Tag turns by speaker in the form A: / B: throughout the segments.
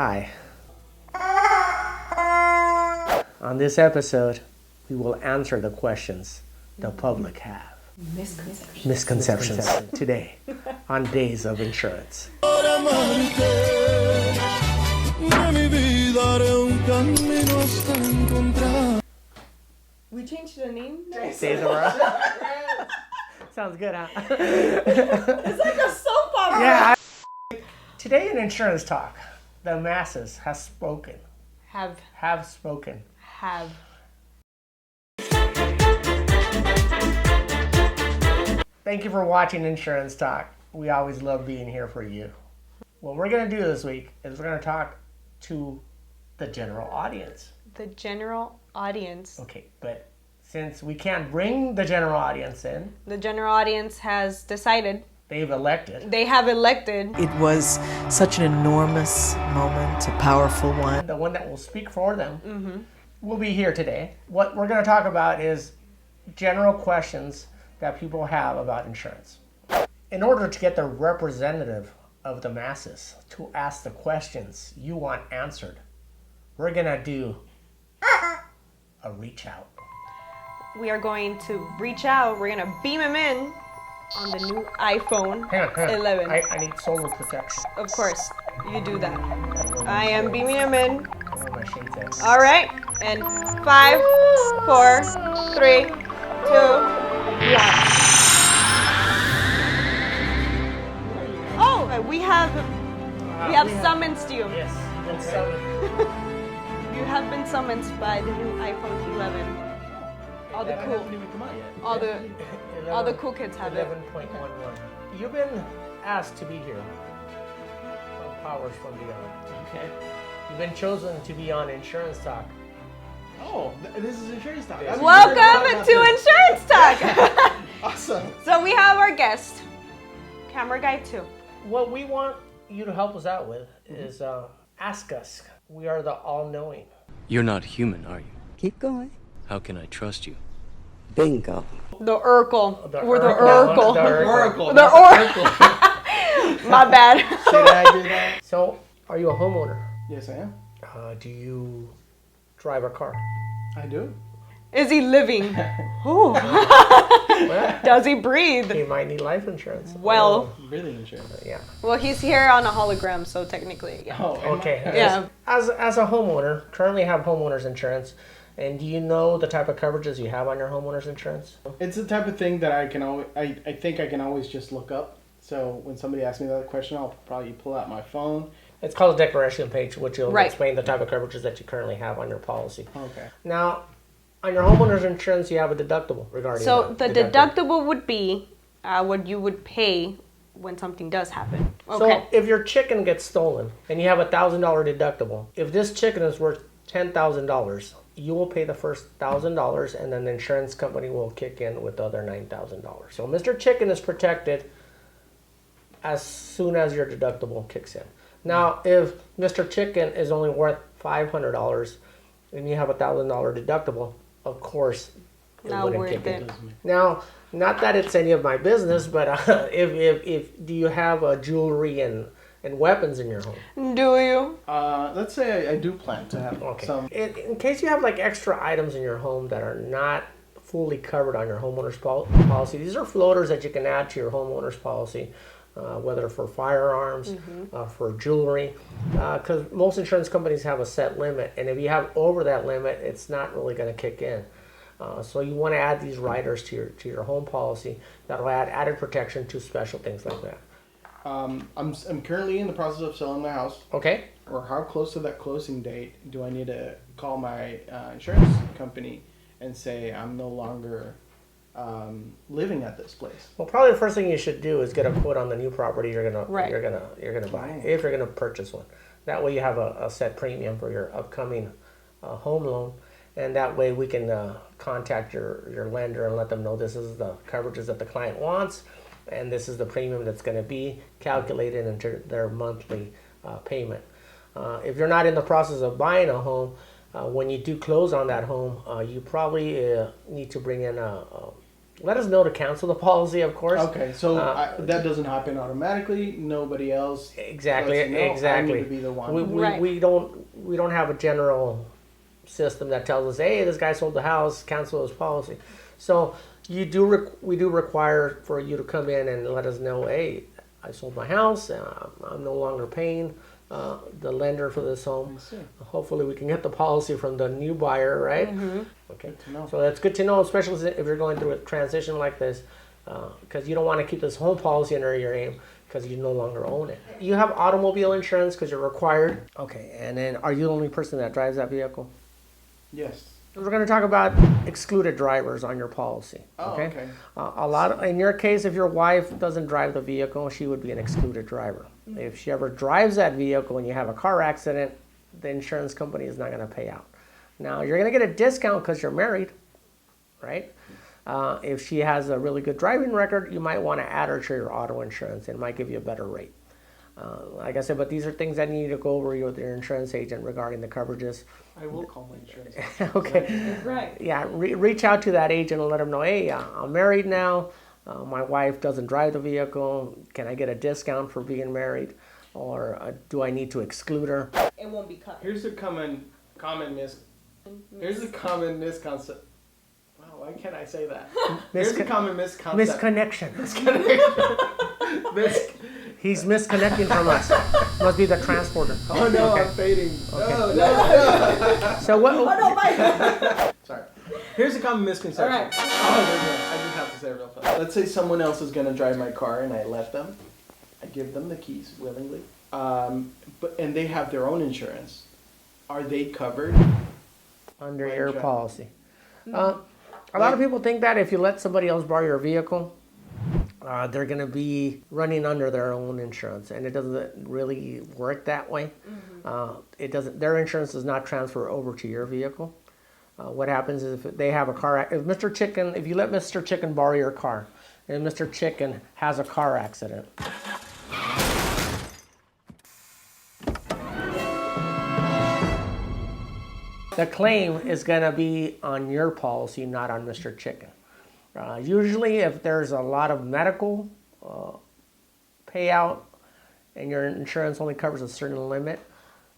A: Hi. On this episode, we will answer the questions the public have. Misconceptions today on Days of Insurance.
B: We changed the name?
A: Days of Insurance. Sounds good, huh?
B: It's like a soap opera.
A: Yeah. Today in Insurance Talk, the masses have spoken. Have spoken. Thank you for watching Insurance Talk. We always love being here for you. What we're going to do this week is we're going to talk to the general audience.
B: The general audience.
A: Okay, but since we can't bring the general audience in,
B: The general audience has decided.
A: they have elected
C: It was such an enormous moment, a powerful one.
A: the one that will speak for them. Will be here today. What we're going to talk about is general questions that people have about insurance. In order to get the representative of the masses to ask the questions you want answered, we're going to do a reach out.
B: We are going to reach out. We're going to beam him in on the new iPhone
A: Hang on.
B: 11.
A: I need solar protection.
B: Of course, you do that. I am beaming him in.
A: Where are my shades at?
B: All right. And 5, 4, 3, 2, 1. Oh, we have summoned you.
A: Yes, you've been summoned.
B: You have been summoned by the new iPhone 11. All the cool kids have it.
A: 11.11. You've been asked to be here on Powers from Beyond.
D: Okay.
A: You've been chosen to be on Insurance Talk.
D: Oh, this is Insurance Talk.
A: Yes.
B: Welcome to Insurance Talk.
D: Awesome.
B: So we have our guest, Camera Guy 2.
A: What we want you to help us out with is ask us. We are the all-knowing.
E: You're not human, are you?
F: Keep going.
E: How can I trust you?
F: Bingo.
B: The Urkel.
A: The
B: Or the
A: Oracle.
B: Urkel.
D: Oracle.
B: The Oracle. My bad.
D: Should I do that?
A: So, are you a homeowner?
D: Yes, I am.
A: Do you drive a car?
D: I do.
B: Is he living? Ooh.
A: Well,
B: Does he breathe?
A: he might need life insurance.
B: Well,
D: Really insurance.
A: Yeah.
B: well, he's here on a hologram, so technically, yeah.
D: Oh,
A: Okay.
B: Yeah.
A: As a homeowner, currently have homeowners insurance, and do you know the type of coverages you have on your homeowners insurance?
D: It's the type of thing that I can always, I think I can always just look up. So when somebody asks me that question, I'll probably pull out my phone.
A: It's called a declaration page, which will
B: Right.
A: explain the type of coverages that you currently have on your policy.
D: Okay.
A: Now, on your homeowner's insurance, you have a deductible regarding
B: So
A: that.
B: the deductible would be what you would pay when something does happen. Okay.
A: So if your chicken gets stolen and you have a $1,000 deductible, if this chicken is worth $10,000, you will pay the first $1,000 and then the insurance company will kick in with the other $9,000. So Mr. Chicken is protected as soon as your deductible kicks in. Now, if Mr. Chicken is only worth $500 and you have a $1,000 deductible, of course, it
B: Not
A: wouldn't
B: worth
A: kick in.
B: it.
A: Now, not that it's any of my business, but if do you have jewelry and weapons in your home?
B: Do you?
D: Let's say I do plan to have
A: Okay.
D: some.
A: In case you have like extra items in your home that are not fully covered on your homeowner's policy, these are floaters that you can add to your homeowner's policy, whether for firearms, for jewelry, because most insurance companies have a set limit, and if you have over that limit, it's not really going to kick in. So you want to add these riders to your home policy that'll add added protection to special things like that.
D: I'm currently in the process of selling my house.
A: Okay.
D: Or how close to that closing date do I need to call my insurance company and say I'm no longer living at this place?
A: Well, probably the first thing you should do is get a quote on the new property you're gonna
B: Right.
A: you're gonna buy if you're gonna purchase one. That way you have a set premium for your upcoming home loan, and that way we can contact your lender and let them know this is the coverages that the client wants, and this is the premium that's going to be calculated into their monthly payment. If you're not in the process of buying a home, when you do close on that home, you probably need to bring in let us know to cancel the policy, of course.
D: Okay, so that doesn't happen automatically. Nobody else.
A: Exactly,
D: lets you know.
A: exactly.
D: I need to be the one.
B: Right.
A: We don't have a general system that tells us, hey, this guy sold the house, cancel his policy. So we do require for you to come in and let us know, hey, I sold my house, I'm no longer paying the lender for this home.
D: I see.
A: Hopefully we can get the policy from the new buyer, right? Okay.
D: Good to know.
A: So that's good to know, especially if you're going through a transition like this, because you don't want to keep this home policy under your name because you no longer own it. You have automobile insurance because you're required. Okay, and then are you the only person that drives that vehicle?
D: Yes.
A: We're going to talk about excluded drivers on your policy.
D: Oh,
A: Okay.
D: okay.
A: In your case, if your wife doesn't drive the vehicle, she would be an excluded driver. If she ever drives that vehicle and you have a car accident, the insurance company is not going to pay out. Now, you're going to get a discount because you're married, right? If she has a really good driving record, you might want to add her to your auto insurance. It might give you a better rate. Like I said, but these are things that you need to go over with your insurance agent regarding the coverages.
D: I will call my insurance.
A: Okay.
B: Right.
A: Yeah, reach out to that agent and let them know, hey, I'm married now. My wife doesn't drive the vehicle. Can I get a discount for being married? Or do I need to exclude her?
B: It won't be covered.
D: Here's a common misconception. Wow, why can't I say that? Here's a common misconception.
A: Misconnection. He's misconnecting from us. Must be the transporter.
D: Oh no,
A: Okay.
D: I'm fading.
A: Okay.
D: No.
A: So what?
B: Oh no, bye.
D: Sorry. Here's a common misconception.
B: All right.
D: I just have to say it real fast. Let's say someone else is going to drive my car and I let them. I give them the keys willingly. And they have their own insurance. Are they covered?
A: Under
D: By
A: your
D: insurance.
A: policy. A lot of people think that if you let somebody else borrow your vehicle, they're going to be running under their own insurance, and it doesn't really work that way. It doesn't. Their insurance does not transfer over to your vehicle. What happens is if they have a car, if you let Mr. Chicken borrow your car, and Mr. Chicken has a car accident, the claim is going to be on your policy, not on Mr. Chicken. Usually, if there's a lot of medical payout and your insurance only covers a certain limit,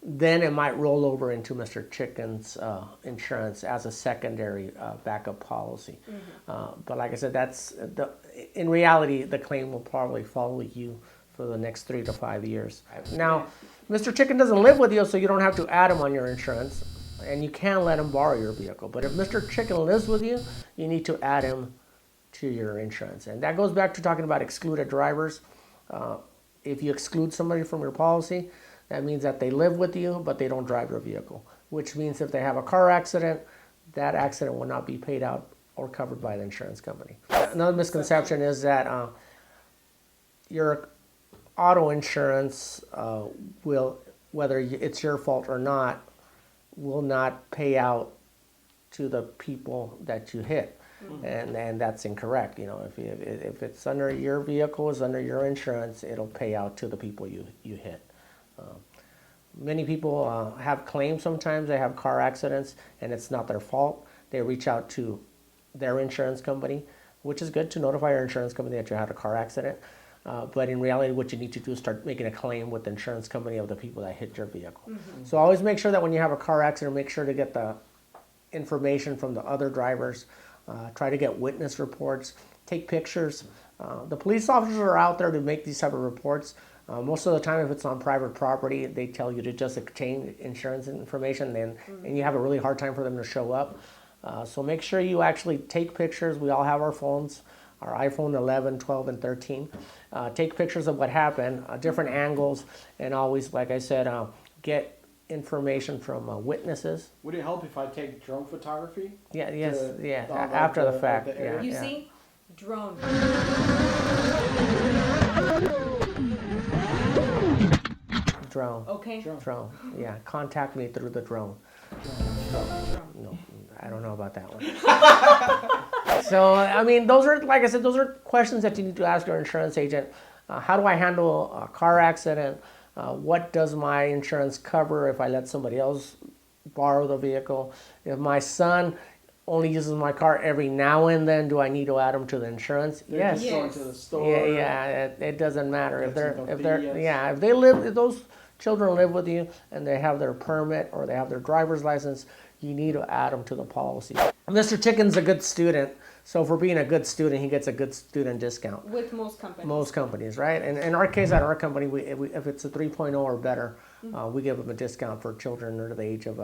A: then it might roll over into Mr. Chicken's insurance as a secondary backup policy. But like I said, in reality, the claim will probably follow you for the next 3 to 5 years. Now, Mr. Chicken doesn't live with you, so you don't have to add him on your insurance, and you can let him borrow your vehicle. But if Mr. Chicken lives with you, you need to add him to your insurance. And that goes back to talking about excluded drivers. If you exclude somebody from your policy, that means that they live with you, but they don't drive your vehicle, which means if they have a car accident, that accident will not be paid out or covered by the insurance company. Another misconception is that your auto insurance will, whether it's your fault or not, will not pay out to the people that you hit. And that's incorrect. You know, if it's under your vehicle, is under your insurance, it'll pay out to the people you hit. Many people have claims sometimes. They have car accidents and it's not their fault. They reach out to their insurance company, which is good to notify your insurance company that you had a car accident. But in reality, what you need to do is start making a claim with the insurance company of the people that hit your vehicle. So always make sure that when you have a car accident, make sure to get the information from the other drivers. Try to get witness reports, take pictures. The police officers are out there to make these type of reports. Most of the time, if it's on private property, they tell you to just exchange insurance information, and you have a really hard time for them to show up. So make sure you actually take pictures. We all have our phones, our iPhone 11, 12, and 13. Take pictures of what happened, different angles, and always, like I said, get information from witnesses.
D: Would it help if I take drone photography?
A: After the fact.
D: area?
B: You see? Drone.
A: Drone.
B: Okay.
A: Drone. Yeah, contact me through the drone. No, I don't know about that one. So, I mean, those are, like I said, those are questions that you need to ask your insurance agent. How do I handle a car accident? What does my insurance cover if I let somebody else borrow the vehicle? If my son only uses my car every now and then, do I need to add them to the insurance?
D: They're
A: Yes.
D: just going to the store.
A: It doesn't matter if
D: That's
A: they're
D: yes.
A: if they live, if those children live with you and they have their permit or they have their driver's license, you need to add them to the policy. Mr. Chicken's a good student, so for being a good student, he gets a good student discount.
B: With most companies.
A: Most companies, right? And in our case, at our company, if it's a 3.0 or better, we give them a discount for children under the age of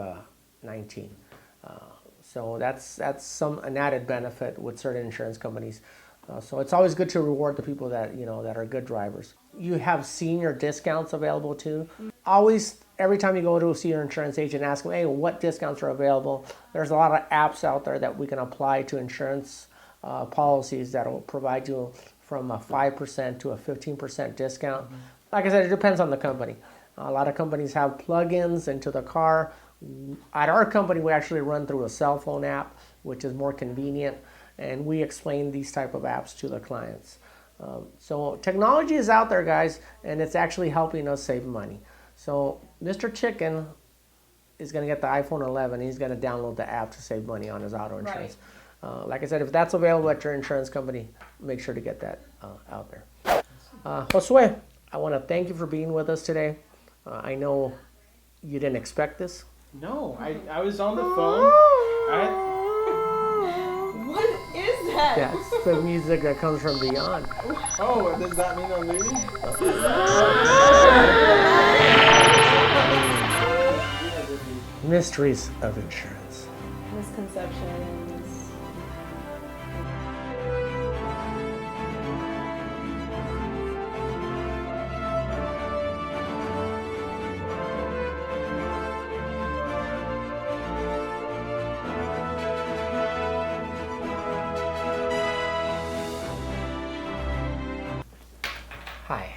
A: 19. So that's an added benefit with certain insurance companies. So it's always good to reward the people that that are good drivers. You have senior discounts available too. Always, every time you go to see your insurance agent, ask them, hey, what discounts are available? There's a lot of apps out there that we can apply to insurance policies that will provide you from a 5% to a 15% discount. Like I said, it depends on the company. A lot of companies have plugins into the car. At our company, we actually run through a cell phone app, which is more convenient, and we explain these type of apps to the clients. So technology is out there, guys, and it's actually helping us save money. So Mr. Chicken is going to get the iPhone 11. He's going to download the app to save money on his auto insurance. Like I said, if that's available at your insurance company, make sure to get that out there. Josue, I want to thank you for being with us today. I know you didn't expect this.
D: No, I was on the phone.
B: What is that?
A: That's the music that comes from beyond.
D: Oh, does that mean I'm leaving?
A: Mysteries of insurance.
B: Misconceptions.
A: Hi.